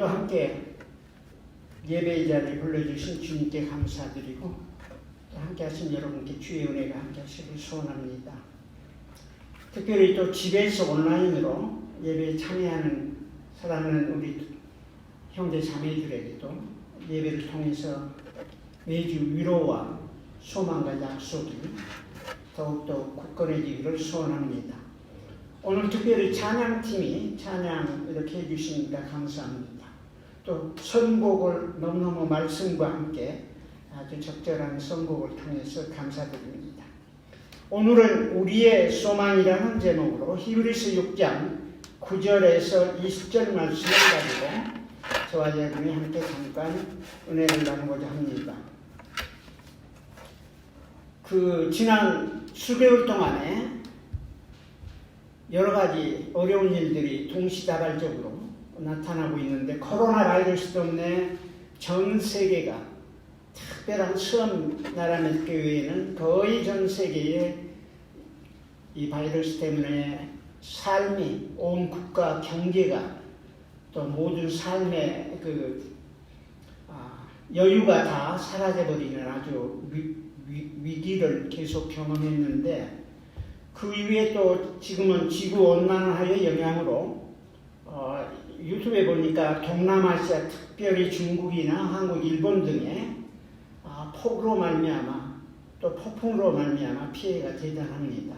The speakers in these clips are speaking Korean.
오늘도 함께 예배의 자리에 불러주신 주님께 감사드리고 함께 하신 여러분께 주의 은혜가 함께 하시길 소원합니다. 특별히 또 집에서 온라인으로 예배에 참여하는 사랑하는 우리 형제 자매들에게도 예배를 통해서 매주 위로와 소망과 약속이 더욱더 굳건해지기를 소원합니다. 오늘 특별히 찬양팀이 찬양 이렇게 해주시니까 감사합니다. 또 선곡을 너무너무 말씀과 함께 아주 적절한 선곡을 통해서 감사드립니다. 오늘은 우리의 소망이라는 제목으로 히브리서 6장 9절에서 20절 말씀을 가지고 저와 여러분이 함께 잠깐 은혜를 나누고자 합니다. 지난 수개월 동안에 여러 가지 어려운 일들이 동시다발적으로 나타나고 있는데 코로나 바이러스 때문에 전 세계가 특별한 수험 나라 몇 개 외에는 거의 전 세계에 이 바이러스 때문에 삶이 온 국가 경제가 또 모든 삶의 여유가 다 사라져버리는 아주 위기를 계속 경험했는데 그 이후에 또 지금은 지구온난화의 영향으로 유튜브에 보니까 동남아시아 특별히 중국이나 한국, 일본 등의 폭우로 말미암아 또 폭풍으로 말미암아 피해가 대단합니다.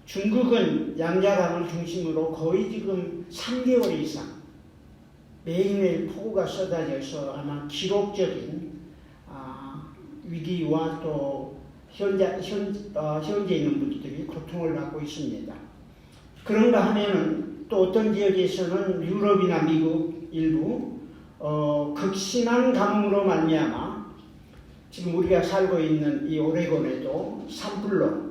중국은 양자강을 중심으로 거의 지금 3개월 이상 매일매일 폭우가 쏟아져서 아마 기록적인 위기와 또 현재 있는 분들이 고통을 받고 있습니다. 그런가 하면은 또 어떤 지역에서는 유럽이나 미국 일부 극심한 가뭄으로 말미암아 지금 우리가 살고 있는 이 오레곤에도 산불로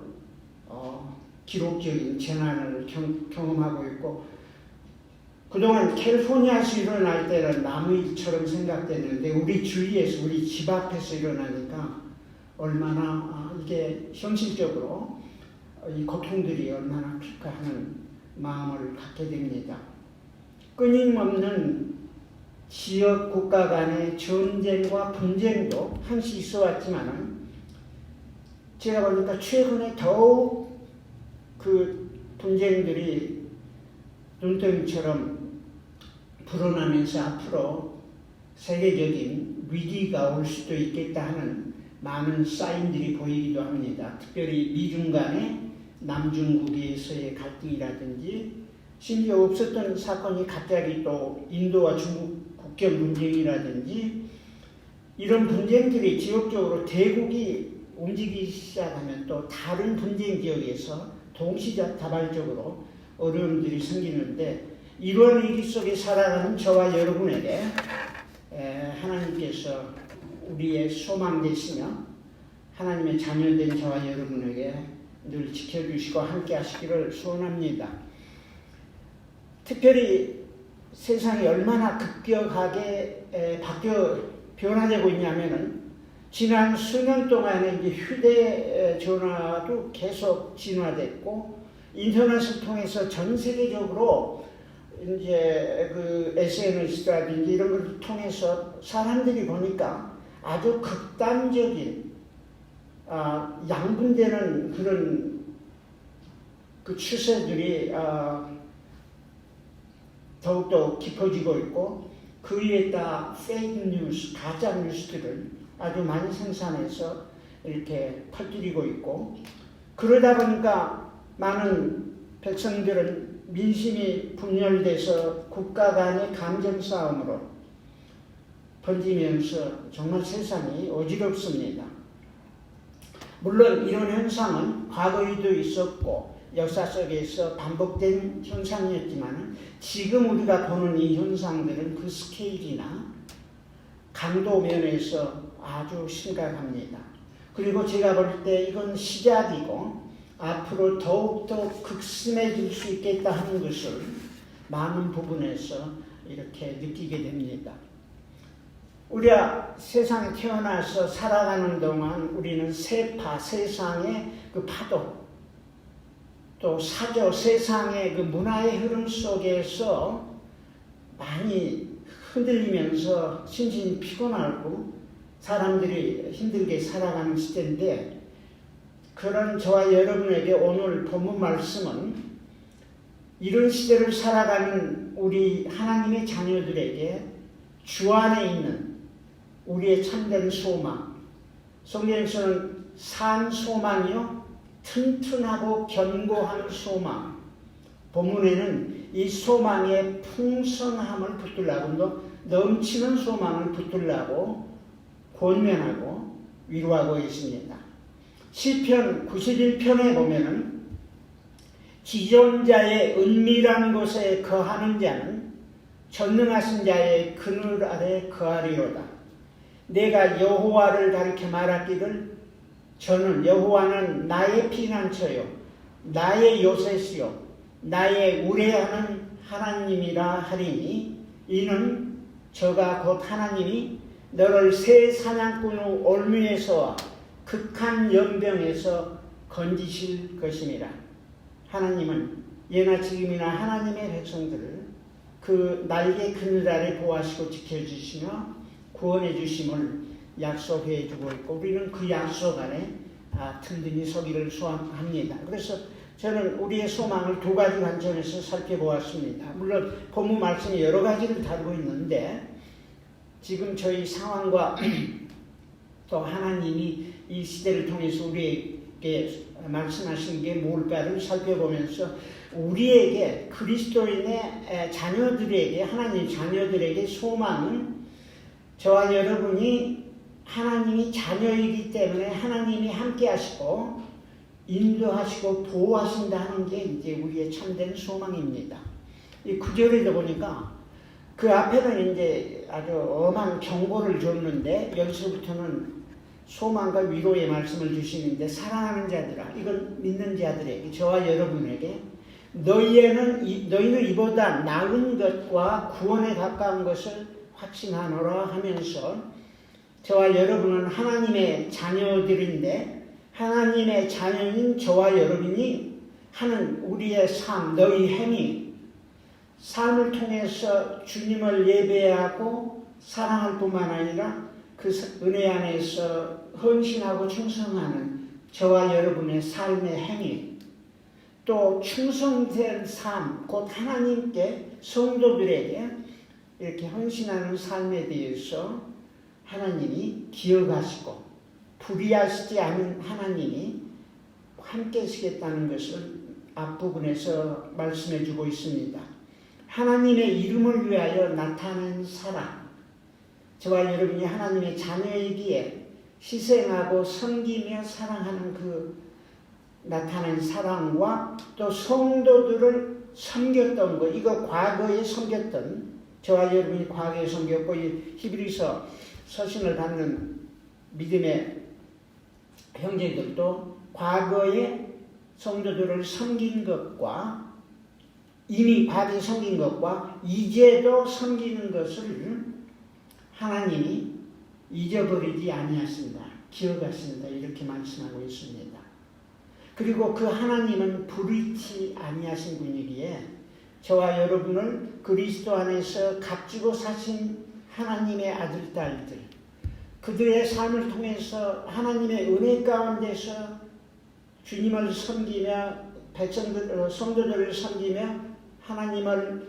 기록적인 재난을 경험하고 있고 그동안 캘리포니아에서 일어날 때는 나무일처럼 생각됐는데 우리 주위에서 우리 집 앞에서 일어나니까 얼마나 이게 현실적으로 이 고통들이 얼마나 클까 하는 마음을 갖게 됩니다. 끊임없는 지역 국가 간의 전쟁과 분쟁도 항시 있어 왔지만은 제가 보니까 최근에 더욱 그 분쟁들이 눈덩이처럼 불어나면서 앞으로 세계적인 위기가 올 수도 있겠다 하는 많은 사인들이 보이기도 합니다. 특별히 미중 간의 남중국해에서의 갈등이라든지 심지어 없었던 사건이 갑자기 또 인도와 중국 국경 분쟁이라든지 이런 분쟁들이 지역적으로 대국이 움직이기 시작하면 또 다른 분쟁 지역에서 동시다발적으로 어려움들이 생기는데 이런 위기 속에 살아가는 저와 여러분에게 하나님께서 우리의 소망 되시며 하나님의 자녀된 저와 여러분에게 늘 지켜주시고 함께 하시기를 소원합니다. 특별히 세상이 얼마나 급격하게 변화되고 있냐면은 지난 수년 동안에 이제 휴대전화도 계속 진화됐고 인터넷을 통해서 전 세계적으로 이제 SNS라든지 이런 걸 통해서 사람들이 보니까 아주 극단적인 양분되는 그런 그 추세들이 더욱더 깊어지고 있고 그 위에 다 페이크 뉴스, 가짜 뉴스들을 아주 많이 생산해서 이렇게 퍼뜨리고 있고 그러다 보니까 많은 백성들은 민심이 분열돼서 국가 간의 감정 싸움으로 번지면서 정말 세상이 어지럽습니다. 물론 이런 현상은 과거에도 있었고 역사 속에서 반복된 현상이었지만 지금 우리가 보는 이 현상들은 그 스케일이나 강도 면에서 아주 심각합니다. 그리고 제가 볼 때 이건 시작이고 앞으로 더욱더 극심해질 수 있겠다 하는 것을 많은 부분에서 이렇게 느끼게 됩니다. 우리가 세상에 태어나서 살아가는 동안 우리는 세상의 그 파도 또 세상의 그 문화의 흐름 속에서 많이 흔들리면서心身 피곤하고 사람들이 힘들게 살아가는 시대인데, 그런 저와 여러분에게 오늘 본문 말씀은 이런 시대를 살아가는 우리 하나님의 자녀들에게 주 안에 있는 우리의 참된 소망, 성경에서는 산 소망이요 튼튼하고 견고한 소망, 본문에는 이 소망의 풍성함을 붙들라고, 넘치는 소망을 붙들라고 권면하고 위로하고 계십니다. 시편 91편에 보면은 지존자의 은밀한 곳에 거하는 자는 전능하신 자의 그늘 아래 거하리로다. 내가 여호와를 가리켜 말하기를 저는 여호와는 나의 피난처요 나의 요새시요 나의 우레하는 하나님이라 하리니, 이는 저가 곧 하나님이 너를 새 사냥꾼의 올무에서 극한 연병에서 건지실 것임이라. 하나님은 예나 지금이나 하나님의 백성들을 그 날개 그늘 아래 보호하시고 지켜주시며 구원해 주심을 약속해 주고 있고, 우리는 그 약속 안에 든든히 서기를 소망합니다. 그래서 저는 우리의 소망을 두 가지 관점에서 살펴보았습니다. 물론 본문 말씀이 여러 가지를 다루고 있는데, 지금 저희 상황과 또 하나님이 이 시대를 통해서 우리에게 말씀하신 게 뭘까를 살펴보면서 우리에게, 그리스도인의 자녀들에게, 하나님 자녀들에게 소망은 저와 여러분이 하나님이 자녀이기 때문에 하나님이 함께 하시고 인도하시고 보호하신다는 게 이제 우리의 참된 소망입니다. 이 구절에도 보니까 그 앞에는 이제 아주 엄한 경고를 줬는데, 여기서부터는 소망과 위로의 말씀을 주시는데, 사랑하는 자들아, 이건 믿는 자들에게, 저와 여러분에게 너희는 이보다 나은 것과 구원에 가까운 것을 확신하노라 하면서, 저와 여러분은 하나님의 자녀들인데 하나님의 자녀인 저와 여러분이 하는 우리의 삶, 너희 행위, 삶을 통해서 주님을 예배하고 사랑할 뿐만 아니라 그 은혜 안에서 헌신하고 충성하는 저와 여러분의 삶의 행위, 또 충성된 삶, 곧 하나님께, 성도들에게 이렇게 헌신하는 삶에 대해서 하나님이 기억하시고 불의하시지 않은 하나님이 함께 하시겠다는 것을 앞부분에서 말씀해 주고 있습니다. 하나님의 이름을 위하여 나타낸 사랑, 저와 여러분이 하나님의 자녀이기에 희생하고 섬기며 사랑하는 그 나타낸 사랑과 또 성도들을 섬겼던 것, 이거 과거에 섬겼던, 저와 여러분이 과거에 섬겼고, 이 히브리서 서신을 받는 믿음의 형제들도 과거에 성도들을 섬긴 것과, 이미 과거에 섬긴 것과 이제도 섬기는 것을 하나님이 잊어버리지 아니하신다, 기억하신다, 이렇게 말씀하고 있습니다. 그리고 그 하나님은 불의치 아니하신 분이기에 저와 여러분을 그리스도 안에서 값지고 사신 하나님의 아들, 딸들, 그들의 삶을 통해서 하나님의 은혜 가운데서 주님을 섬기며 백성들, 성도들을 섬기며 하나님을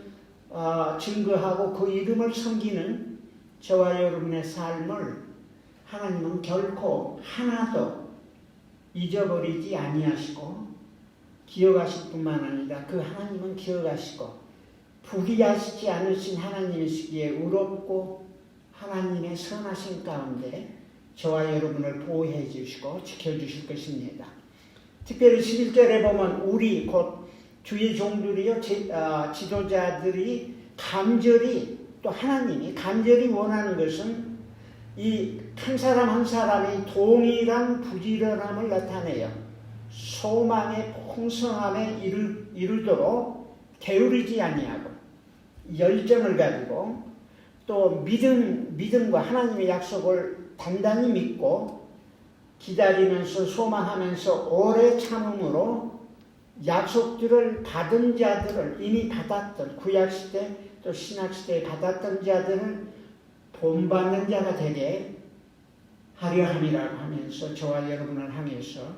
증거하고 그 이름을 섬기는 저와 여러분의 삶을 하나님은 결코 하나도 잊어버리지 아니하시고 기억하실 뿐만 아니라 그 하나님은 기억하시고 불의하시지 않으신 하나님이시기에 의롭고 하나님의 선하신 가운데 저와 여러분을 보호해 주시고 지켜주실 것입니다. 특별히 11절에 보면 우리 곧 주의 종들이요, 지도자들이 간절히, 또 하나님이 간절히 원하는 것은 이 한 사람 한 사람이 동일한 부지런함을 나타내요. 소망의 풍성함에 이르도록 게으르지 아니하고 열정을 가지고 또 믿음과 하나님의 약속을 단단히 믿고 기다리면서 소망하면서 오래 참음으로 약속들을 받은 자들을, 이미 받았던 구약시대 또 신약시대에 받았던 자들은 본받는 자가 되게 하려 함이라고 하면서 저와 여러분을 향해서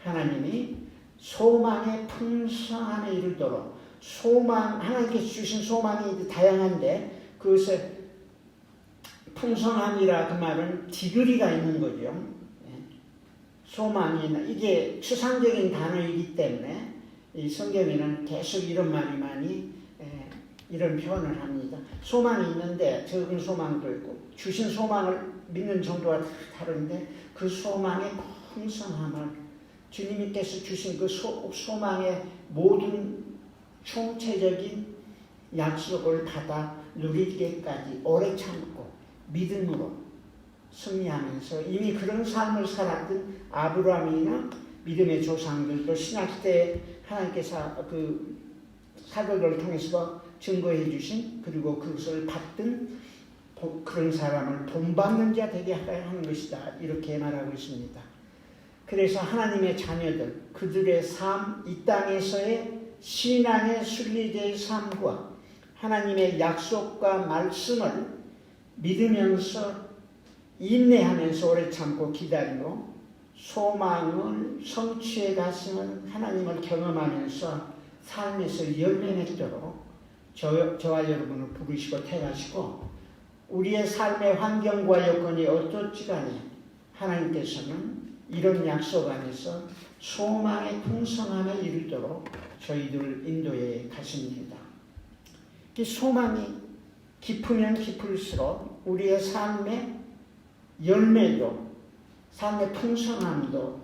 하나님이 소망의 풍성함에 이르도록 하나님께서 주신 소망이 다양한데 그것에 풍성함이라 그 말은 디그리가 있는 거죠. 소망이 이게 추상적인 단어이기 때문에 이 성경에는 계속 이런 말이 많이 이런 표현을 합니다. 소망이 있는데 적은 소망도 있고 주신 소망을 믿는 정도가 다른데 그 소망의 풍성함을 주님께서 주신 그 소망의 모든 총체적인 약속을 받아 누리기까지 오래 참고 믿음으로 승리하면서 이미 그런 삶을 살았던 아브라함이나 믿음의 조상들도 신약시대에 하나님께서 그 사도들을 통해서 증거해 주신 그리고 그것을 받든 그런 사람을 본받는 자 되게 하는 것이다. 이렇게 말하고 있습니다. 그래서 하나님의 자녀들 그들의 삶, 이 땅에서의 신앙의 순리대의 삶과 하나님의 약속과 말씀을 믿으면서 인내하면서 오래 참고 기다리고 소망을 성취해 가시는 하나님을 경험하면서 삶에서 열매 맺도록 저와 여러분을 부르시고 택하시고 우리의 삶의 환경과 여건이 어떻지 간에 하나님께서는 이런 약속 안에서 소망의 풍성함에 이르도록 저희들을 인도해 가십니다. 이 소망이 깊으면 깊을수록 우리의 삶의 열매도 삶의 풍성함도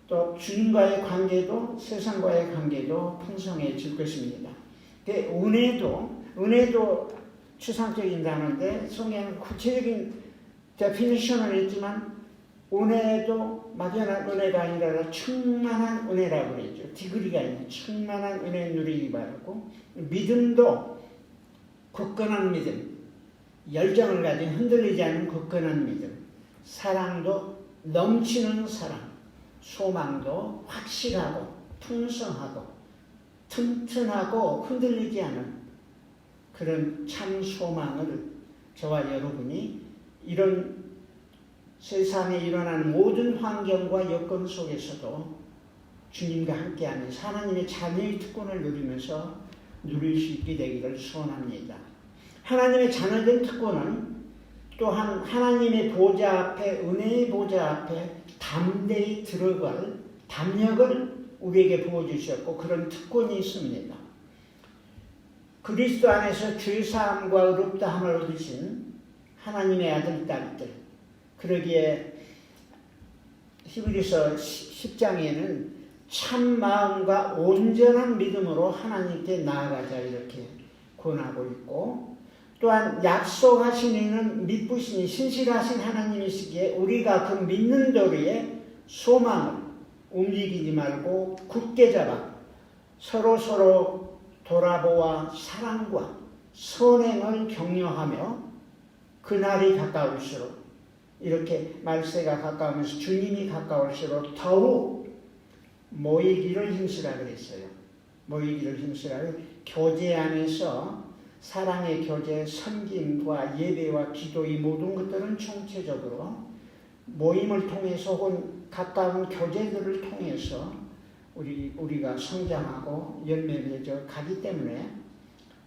또 주님과의 관계도 세상과의 관계도 풍성해질 것입니다. 은혜도 추상적인 단어인데 성경은 구체적인 데피니션을 했지만 은혜도 막연한 은혜가 아니라 충만한 은혜라고 그러죠. 디그리가 있는 충만한 은혜 누리기 바라고 믿음도 굳건한 믿음, 열정을 가진 흔들리지 않는 굳건한 믿음, 사랑도 넘치는 사랑, 소망도 확실하고 풍성하고 튼튼하고 흔들리지 않은 그런 참 소망을 저와 여러분이 이런 세상에 일어나는 모든 환경과 여건 속에서도 주님과 함께하면서 하나님의 자녀의 특권을 누리면서 누릴 수 있게 되기를 소원합니다. 하나님의 자녀된 특권은 또한 하나님의 보좌 앞에 은혜의 보좌 앞에 담대히 들어갈 담력을 우리에게 부어주셨고 그런 특권이 있습니다. 그리스도 안에서 죄사함과 의롭다함을 얻으신 하나님의 아들, 딸들 그러기에 히브리서 10장에는 참 마음과 온전한 믿음으로 하나님께 나아가자 이렇게 권하고 있고 또한 약속하신 이는 믿으시니 신실하신 하나님이시기에 우리가 그 믿는 도리에 소망을 움직이지 말고 굳게 잡아 서로 돌아보아 사랑과 선행을 격려하며 그날이 가까울수록 이렇게 말세가 가까우면서 주님이 가까울수록 더욱 모이기를 힘쓰라 그랬어요. 모이기를 힘쓰라. 교제 안에서 사랑의 교제, 섬김과 예배와 기도 이 모든 것들은 총체적으로 모임을 통해서 혹은 가까운 교제들을 통해서 우리가 성장하고 열매 맺어 가기 때문에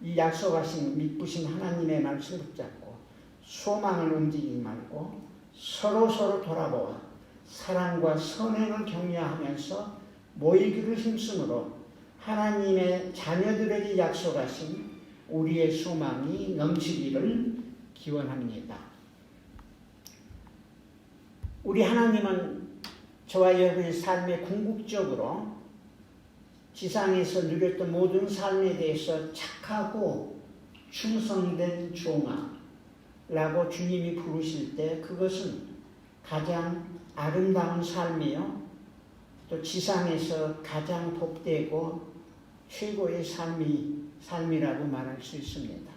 이 약속하신 믿으신 하나님의 말씀 붙잡고 소망을 움직이지 말고 서로 돌아보아 사랑과 선행을 격려하면서 모이기를 힘쓰므로 하나님의 자녀들에게 약속하신 우리의 소망이 넘치기를 기원합니다. 우리 하나님은 저와 여러분의 삶에 궁극적으로 지상에서 누렸던 모든 삶에 대해서 착하고 충성된 종아라고 주님이 부르실 때 그것은 가장 아름다운 삶이요 또 지상에서 가장 복되고 최고의 삶이라고 말할 수 있습니다.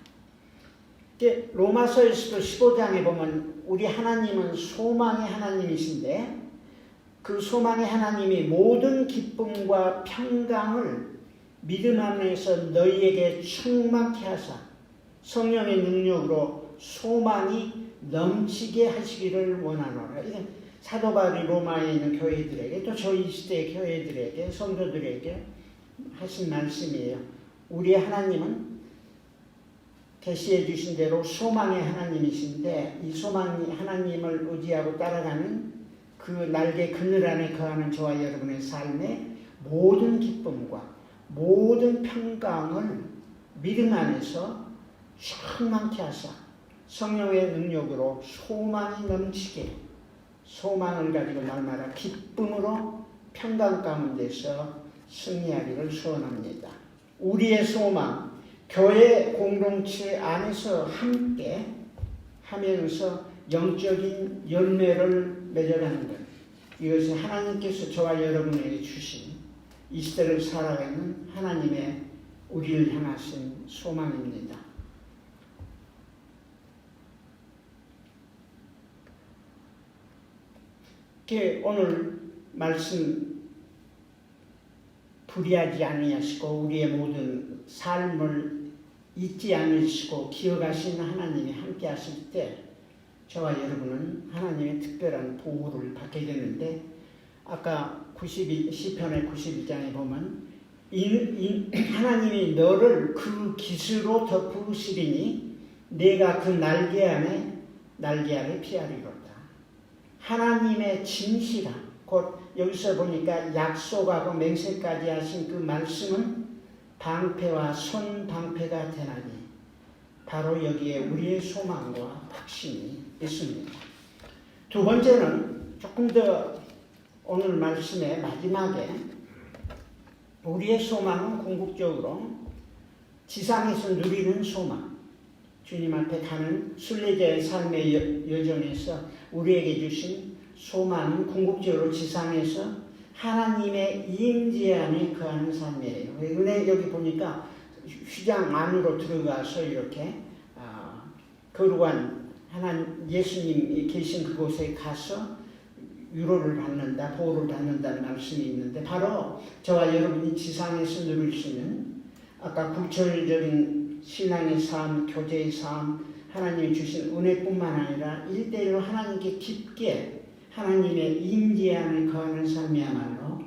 로마서에서도 15장에 보면 우리 하나님은 소망의 하나님이신데 그 소망의 하나님이 모든 기쁨과 평강을 믿음 안에서 너희에게 충만케 하사 성령의 능력으로 소망이 넘치게 하시기를 원하노라. 이게 사도 바울이 로마에 있는 교회들에게 또 저희 시대의 교회들에게 성도들에게 하신 말씀이에요. 우리의 하나님은 계시해 주신 대로 소망의 하나님이신데 이 소망이 하나님을 의지하고 따라가는 그 날개 그늘 안에 거하는 저와 여러분의 삶에 모든 기쁨과 모든 평강을 믿음 안에서 충만케 하사 성령의 능력으로 소망이 넘치게 소망을 가지고 날마다 기쁨으로 평강 가운데서 승리하기를 소원합니다. 우리의 소망, 교회 공동체 안에서 함께 하면서 영적인 열매를 맺어가는 것. 이것이 하나님께서 저와 여러분에게 주신 이 시대를 살아가는 하나님의 우리를 향하신 소망입니다. 오늘 말씀 불의하지 아니하시고 우리의 모든 삶을 잊지 않으시고 기억하시는 하나님이 함께 하실 때 저와 여러분은 하나님의 특별한 보호를 받게 되는데 아까 시편의 92장에 보면 하나님이 너를 그 깃으로 덮으시리니 내가 그 날개 아래 피하리로다. 하나님의 진실함, 곧 여기서 보니까 약속하고 맹세까지 하신 그 말씀은 방패와 손방패가 되나니 바로 여기에 우리의 소망과 확신이 있습니다. 두 번째는 조금 더 오늘 말씀의 마지막에 우리의 소망은 궁극적으로 지상에서 누리는 소망, 주님 앞에 가는 순례자의 삶의 여정에서 우리에게 주신 소망은 궁극적으로 지상에서 하나님의 임재 안에 거하는 삶이에요. 은혜 여기 보니까 휘장 안으로 들어가서 이렇게 거룩한 예수님이 계신 그곳에 가서 위로를 받는다, 보호를 받는다는 말씀이 있는데 바로 저와 여러분이 지상에서 누릴 수 있는 아까 구체적인 신앙의 삶, 교제의 삶, 하나님이 주신 은혜뿐만 아니라 일대일로 하나님께 깊게 하나님의 임재 안에 거하는 삶이야말로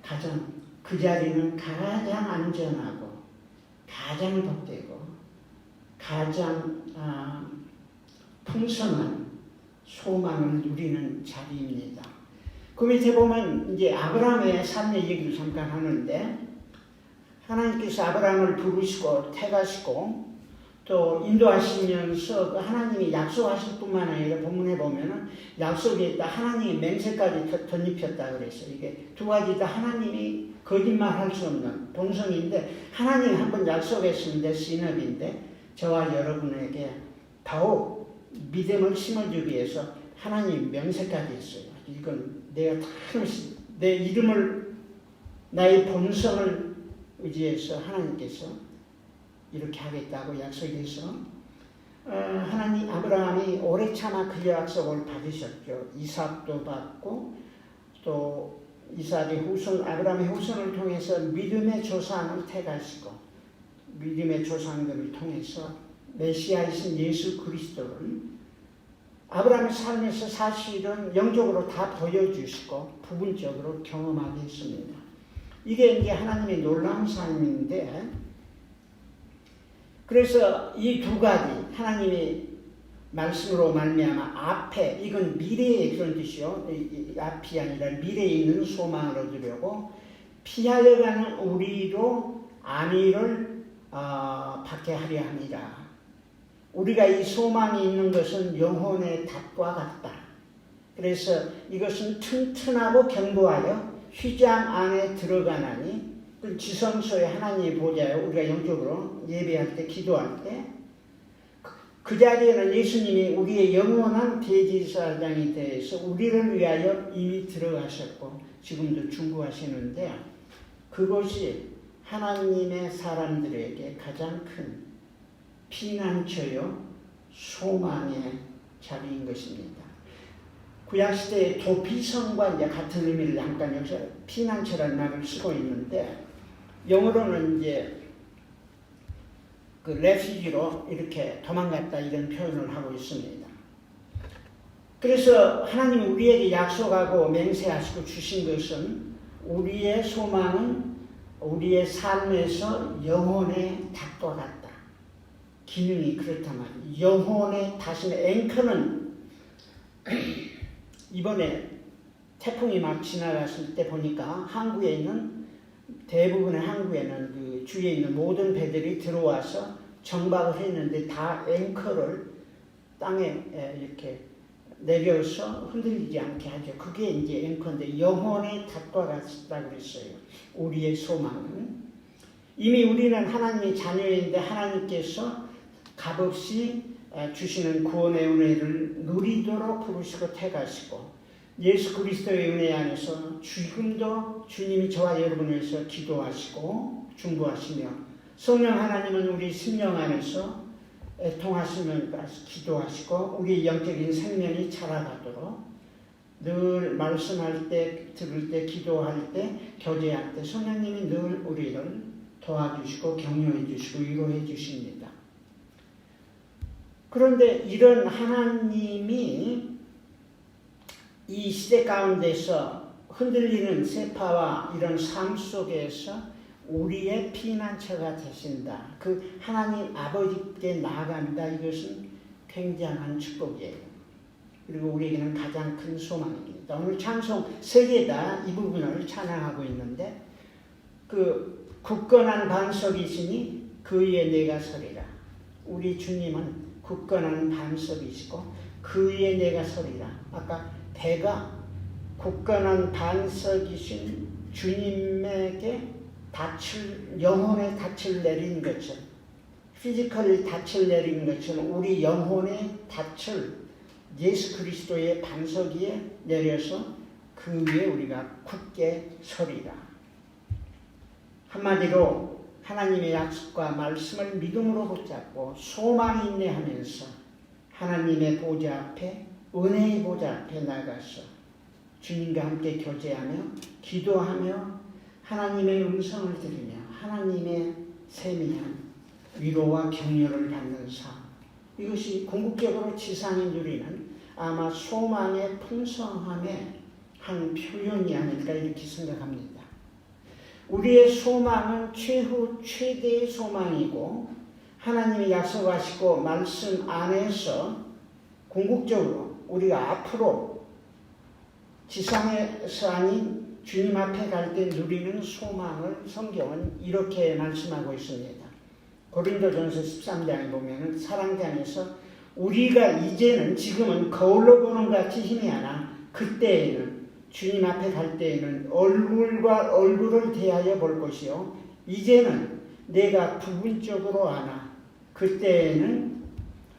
가장 그 자리는 가장 안전하고 가장 복되고 가장 풍성한 소망을 누리는 자리입니다. 그 밑에 보면 이제 아브라함의 삶의 얘기를 잠깐 하는데 하나님께서 아브라함을 부르시고 택하시고 또 인도하시면서 하나님이 약속하실 뿐만 아니라 본문에 보면은 약속에 있다 하나님의 맹세까지 덧입혔다 그랬어요. 이게 두 가지 다 하나님이 거짓말할 수 없는 본성인데 하나님이 한번 약속했는데 신업인데 저와 여러분에게 더욱 믿음을 심어주기 위해서 하나님 명세까지 했어요. 이건 내가 내 이름을 나의 본성을 의지해서 하나님께서 이렇게 하겠다고 약속해서 하나님 아브라함이 오래 참아 그 약속을 받으셨죠. 이삭도 받고 또 이삭의 후손 아브라함의 후손을 통해서 믿음의 조상을 택하시고 믿음의 조상들을 통해서 메시아이신 예수 그리스도를 아브라함의 삶에서 사실은 영적으로 다 보여주시고 부분적으로 경험하게 했습니다. 이게 이제 하나님의 놀라운 삶인데 그래서 이 두 가지 하나님의 말씀으로 말미암아 앞에 이건 미래의 그런 뜻이요. 앞이 아니라 미래에 있는 소망을 얻으려고 피하여 가는 우리로 안위를 받게 하려 합니다. 우리가 이 소망이 있는 것은 영혼의 닷과 같다. 그래서 이것은 튼튼하고 견고하여 휘장 안에 들어가나니 그 지성소에 하나님의 보좌에 우리가 영적으로 예배할 때 기도할 때 그 자리에는 예수님이 우리의 영원한 대제사장이 되어서 우리를 위하여 이미 들어가셨고 지금도 중보하시는데 그것이 하나님의 사람들에게 가장 큰 피난처요 소망의 자리인 것입니다. 구약시대의 도피성과 이제 같은 의미를 잠깐 여기서 피난처라는 말을 쓰고 있는데 영어로는 이제 그 레피지로 이렇게 도망갔다 이런 표현을 하고 있습니다. 그래서 하나님이 우리에게 약속하고 맹세하시고 주신 것은 우리의 소망은 우리의 삶에서 영혼의 닭과 같다. 기능이 그렇단 말이에요. 영혼의 다시는 앵커는 이번에 태풍이 막 지나갔을 때 보니까 항구에 있는 대부분의 항구에는 그 주위에 있는 모든 배들이 들어와서 정박을 했는데 다 앵커를 땅에 이렇게 내려서 흔들리지 않게 하죠. 그게 이제 앵커인데 영혼의 닭과 같다 그랬어요. 우리의 소망은 이미 우리는 하나님의 자녀인데 하나님께서 값없이 주시는 구원의 은혜를 누리도록 부르시고 택하시고 예수 그리스도의 은혜 안에서 지금도 주님이 저와 여러분을 위해서 기도하시고 중보하시며 성령 하나님은 우리 심령 안에서 애통하시면서 기도하시고 우리 영적인 생명이 자라가도록 늘 말씀할 때, 들을 때, 기도할 때, 교제할 때 성령님이 늘 우리를 도와주시고 격려해 주시고 위로해 주십니다. 그런데 이런 하나님이 이 시대 가운데서 흔들리는 세파와 이런 삶 속에서 우리의 피난처가 되신다. 그 하나님 아버지께 나아간다. 이것은 굉장한 축복이에요. 그리고 우리에게는 가장 큰 소망입니다. 오늘 찬송 세 개다 이 부분을 찬양하고 있는데 그 굳건한 반석이시니 그 위에 내가 서리라. 우리 주님은 굳건한 반석이시고 그 위에 내가 서리라. 아까 배가 굳건한 반석이신 주님에게 영혼의 닻을 내린 것처럼 피지컬 닻을 내린 것처럼 우리 영혼의 닻을 예수 그리스도의 반석 위에 내려서 그 위에 우리가 굳게 서리라. 한마디로 하나님의 약속과 말씀을 믿음으로 붙잡고 소망이 인내하면서 하나님의 보좌 앞에 은혜의 보좌 앞에 나가서 주님과 함께 교제하며 기도하며 하나님의 음성을 들으며 하나님의 세미한 위로와 격려를 받는 삶. 이것이 궁극적으로 지상에 누리는 아마 소망의 풍성함의 한 표현이 아닐까 이렇게 생각합니다. 우리의 소망은 최대의 소망이고 하나님이 약속하시고 말씀 안에서 궁극적으로 우리가 앞으로 지상에서 아닌 주님 앞에 갈 때 누리는 소망을 성경은 이렇게 말씀하고 있습니다. 고린도전서 13장에 보면 사랑장에서 우리가 이제는 지금은 거울로 보는 것 같이 힘이 하나 그때에는 주님 앞에 갈 때에는 얼굴과 얼굴을 대하여 볼 것이요 이제는 내가 부분적으로 아나 그때에는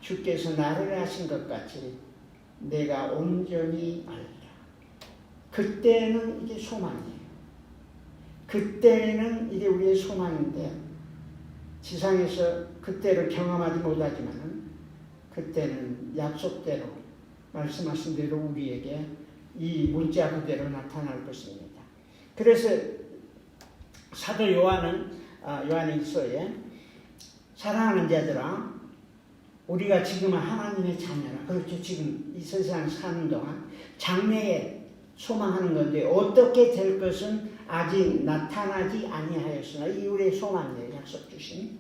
주께서 나를 하신 것 같이 내가 온전히 알리라. 그때는 이게 소망이에요. 그때는 이게 우리의 소망인데 지상에서 그때를 경험하지 못하지만 그때는 약속대로 말씀하신 대로 우리에게 이 문자 그대로 나타날 것입니다. 그래서 사도 요한일서에 사랑하는 자들아 우리가 지금은 하나님의 자녀라. 그렇죠. 지금 이 세상 사는 동안 장래에 소망하는 건데 어떻게 될 것은 아직 나타나지 아니하였으나 이 우리의 소망이에요. 약속 주신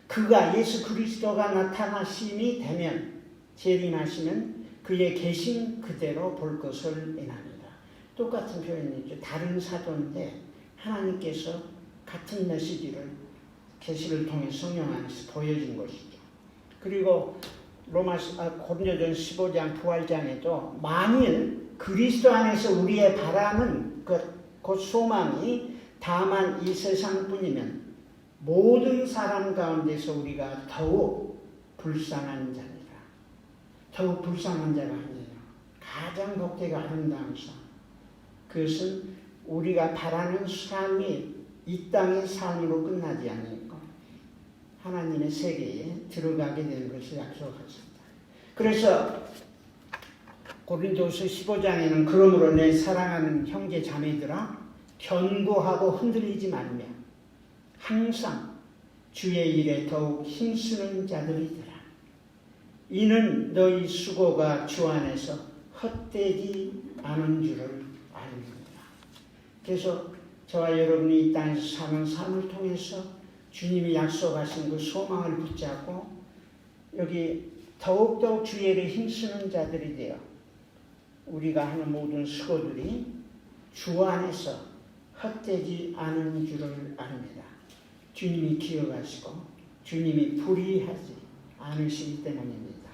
그가 예수 그리스도가 나타나심이 되면 재림하시면 그의 계신 그대로 볼 것을 인합니다. 똑같은 표현이죠. 다른 사도인데 하나님께서 같은 메시지를 계시를 통해 성령 안에서 보여준 것이죠. 그리고 고린도전 15장 부활장에도 만일 그리스도 안에서 우리의 바람은 곧 소망이 다만 이 세상뿐이면 모든 사람 가운데서 우리가 더욱 불쌍한 자니라. 더욱 불쌍한 자가 아니에요. 가장 복되고 아름다운 삶. 그것은 우리가 바라는 삶이 이 땅의 삶으로 끝나지 않고 하나님의 세계에 들어가게 되는 것을 약속하셨다. 그래서 고린도서 15장에는 그러므로 내 사랑하는 형제 자매들아 견고하고 흔들리지 말며 항상 주의 일에 더욱 힘쓰는 자들이더라. 이는 너희 수고가 주 안에서 헛되지 않은 줄을 아닙니다. 그래서 저와 여러분이 이 땅에서 사는 삶을 통해서 주님이 약속하신 그 소망을 붙잡고 여기 더욱더욱 주의 일에 힘쓰는 자들이 되어 우리가 하는 모든 수고들이 주 안에서 헛되지 않은 줄을 압니다. 주님이 기억하시고 주님이 불의하지 않으시기 때문입니다.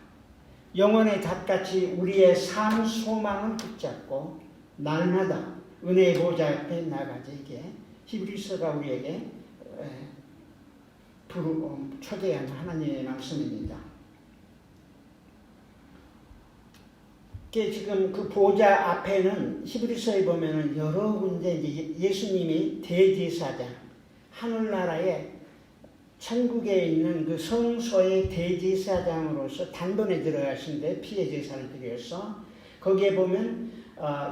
영혼의 닷같이 우리의 삶 소망을 붙잡고 날마다 은혜의 보좌 앞에 나가지게 히브리서가 우리에게 초대한 하나님의 말씀입니다. 지금 그 보좌 앞에는 히브리서에 보면은 여러 군데 예수님이 대제사장, 하늘나라의 천국에 있는 그 성소의 대제사장으로서 단번에 들어가신데 피의 제사를 드려서 거기에 보면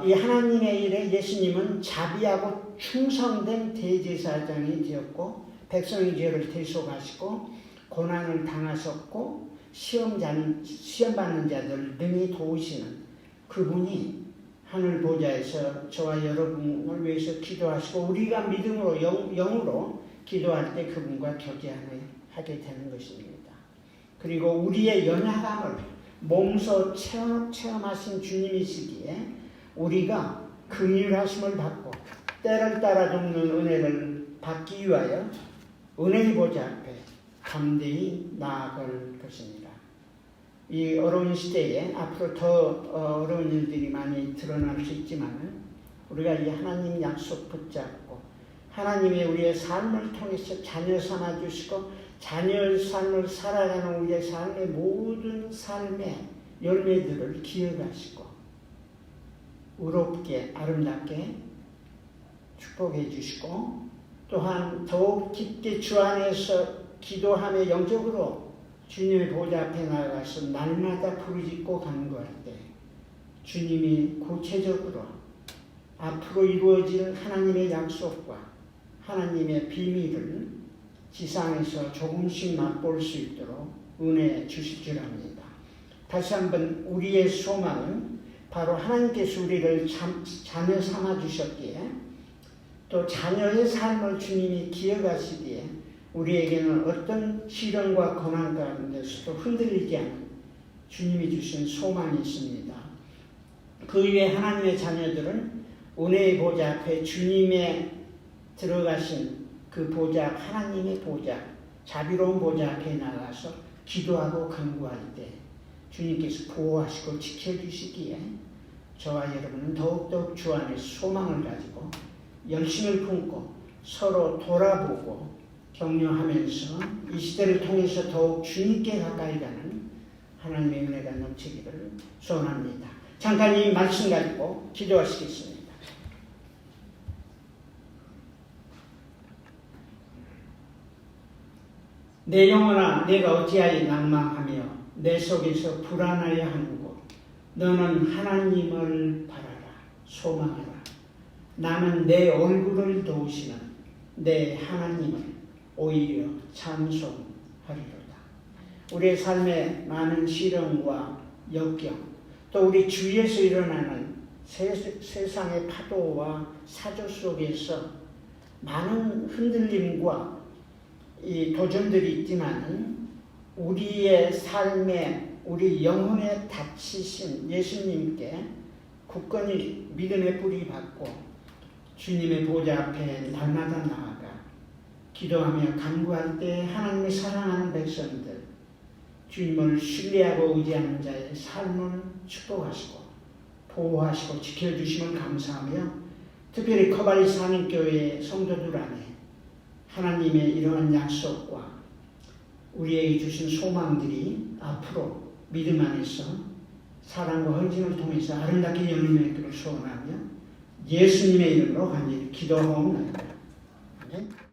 이 하나님의 일에 예수님은 자비하고 충성된 대제사장이 되었고 백성의 죄를 대속하시고 고난을 당하셨고 시험 받는 자들 능히 도우시는 그분이 하늘 보좌에서 저와 여러분을 위해서 기도하시고 우리가 믿음으로 영으로 기도할 때 그분과 교제하게 되는 것입니다. 그리고 우리의 연약함을 몸소 체험하신 주님이시기에 우리가 긍휼하심을 받고 때를 따라 돕는 은혜를 받기 위하여 은혜의 보좌 앞에 담대히 나아갈 것입니다. 이 어려운 시대에 앞으로 더 어려운 일들이 많이 드러날 수 있지만 우리가 이 하나님 약속 붙잡고 하나님의 우리의 삶을 통해서 자녀 삼아주시고 자녀의 삶을 살아가는 우리의 삶의 모든 삶의 열매들을 기억하시고 의롭게 아름답게 축복해 주시고 또한 더욱 깊게 주 안에서 기도하며 영적으로 주님의 보좌 앞에 나아가서 날마다 부르짖고 간구할 때 주님이 구체적으로 앞으로 이루어질 하나님의 약속과 하나님의 비밀을 지상에서 조금씩 맛볼 수 있도록 은혜 주실 줄 압니다. 다시 한번 우리의 소망은 바로 하나님께서 우리를 자녀 삼아 주셨기에 또 자녀의 삶을 주님이 기억하시기에 우리에게는 어떤 시련과 고난 가운데서도 흔들리지 않은 주님이 주신 소망이 있습니다. 그 위에 하나님의 자녀들은 은혜의 보좌 앞에 주님의 들어가신 그 보좌, 하나님의 보좌, 자비로운 보좌 앞에 나가서 기도하고 간구할 때 주님께서 보호하시고 지켜주시기에 저와 여러분은 더욱더욱 주 안에 소망을 가지고 열심을 품고 서로 돌아보고 격려하면서 이 시대를 통해서 더욱 주님께 가까이 가는 하나님의 은혜가 넘치기를 소원합니다. 잠깐 이 말씀 가지고 기도하시겠습니다. 내 영혼아 내가 어찌하여 낭망하며 내 속에서 불안하여 하는고 너는 하나님을 바라라 소망하라. 나는 내 얼굴을 도우시는 내 하나님을 오히려 찬송하리로다. 우리의 삶에 많은 시련과 역경 또 우리 주위에서 일어나는 세상의 파도와 사조 속에서 많은 흔들림과 이 도전들이 있지만 우리의 삶에 우리 영혼에 닫히신 예수님께 굳건히 믿음의 뿌리 받고 주님의 보좌 앞에 날마다 나아가 기도하며 간구할 때 하나님의 사랑하는 백성들 주님을 신뢰하고 의지하는 자의 삶을 축복하시고 보호하시고 지켜주심을 감사하며 특별히 커바리 산인교회 성도들 안에 하나님의 이러한 약속과 우리에게 주신 소망들이 앞으로 믿음 안에서 사랑과 헌신을 통해서 아름답게 열림의 길을 소원하며 예수님의 이름으로 간절히 기도하옵나이다. 아멘.